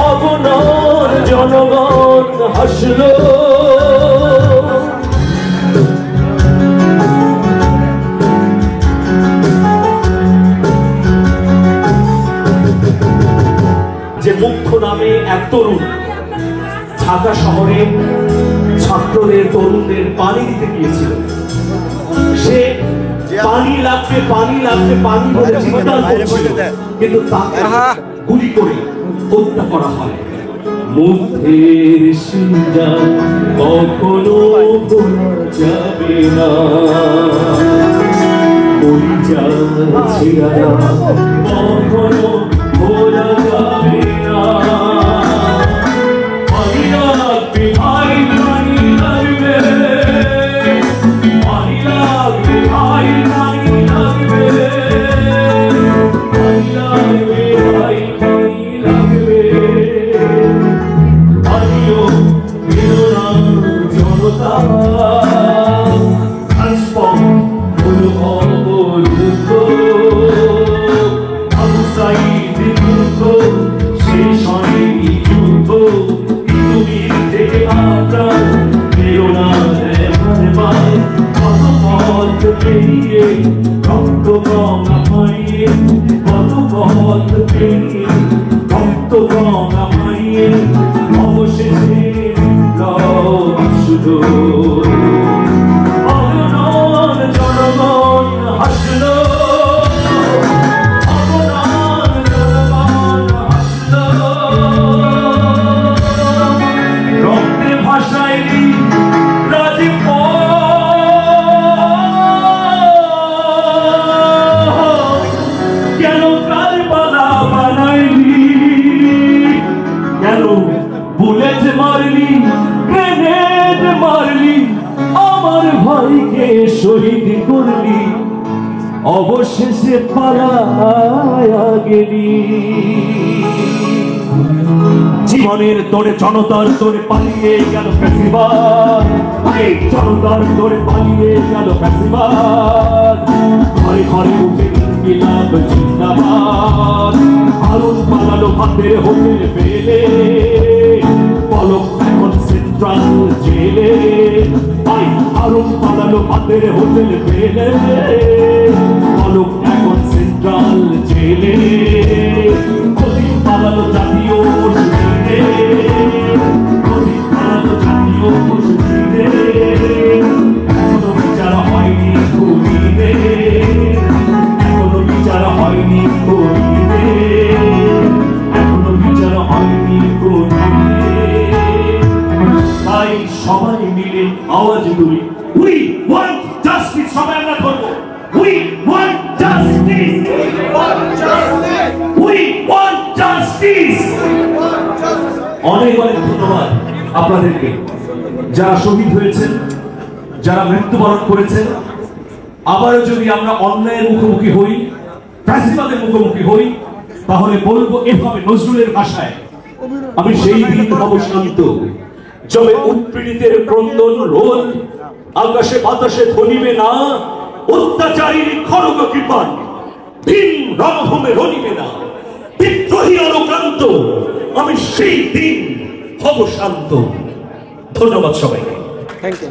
অবনার জনগণ হাসলো। যে মুখ্য নামে এক তরুণ ঢাকা শহরে ছাত্রদের তরুণদের পানি দিতে গিয়েছিল। সে পানি লাগবে পানি লাগবে পানি বলে চিৎকার করছিল, কিন্তু তাকে গুলি করে হত্যা করা হয়। মুখের শিরা কখনো ভোলা যাবে না, কলিজা ছিঁড়া কখনো ভোলা যাবে না। পানি লাগবে ভাই পানি লাগবে, পানি লাগবে ভাই পানি লাগবে, পানি লাগবে ভাই পানি লাগবে। পানিও পেল না জনতা, ট্রান্সফর্ম হলো অবরুদ্ধ। আবু সাঈদ যুদ্ধ শেষ হয়নি যুদ্ধ, তুমি থেকে আমরা পেল না এবার কত পথ পেরিয়ে রক্ত গঙ্গা মারিয়ে, কত পথ পেরিয়ে রক্ত গঙ্গা মারিয়ে অবশেষে আসলো। অবনার জনগণ হাসলো, অবনার জনগণ হাসলো। রক্তে ভাসায়নি রাজপথ, কেন কারবালা বানাইনি, কেন বুলেট মারলি গ্রেনেড মারলি, আমার ভাইকে শহীদ করলি, অবশেষে পালায়া গেলি। জীবনের তোরে জনতার তোরে পালিয়ে গেল ফ্যাসিবাদ, জনতার তোরে পালিয়ে গেল ফ্যাসিবাদ। ঘরে ঘরে উঠে ইনকিলাব জিন্দাবাদ, আগুন পালালো ভাতের হোটেল পেলে, পলক এখন সেন্ট্রাল জেলে। আগুন পালালো ভাতের হোটেল পেলে, পলক এখন সেন্ট্রাল জেলে। প্রদীপ পালালো জাতীয় মসজিদে, প্রদীপ পালালো জাতীয় মসজিদে। এখনো বিচার হয়নি খুনিদের, এখনো বিচার হয়নি খুনিদের, এখনো বিচার হয়নি খুনিদের। তাই সবাই মিলে আওয়াজ তুলি, উই ওয়ান্ট জাস্টিস। সবাই আমরা করবো, we want justice, we want justice. অনেক অনেক ধন্যবাদ আপনাদেরকে, যারা শহীদ হয়েছেন, যারা মৃত্যুবরণ করেছেন। আবারও যদি আমরা অন্যায়ের মুখোমুখি হই, ফ্যাসিবাদের মুখোমুখি হই, তাহলে বলবো এভাবে নজরুলের ভাষায়, আমি সেই দিন হব শান্ত যবে উৎপীড়িতের ক্রন্দন রোল, আকাশে বাতাসে ধ্বনিবে না অত্যাচারীর খড়গ কৃপাণ, ভীম রণভূমে রণিবে না বিদ্রোহী অনুক্রান্ত, আমি সেই দিন হব শান্ত। ধন্যবাদ সবাইকে। Thank you.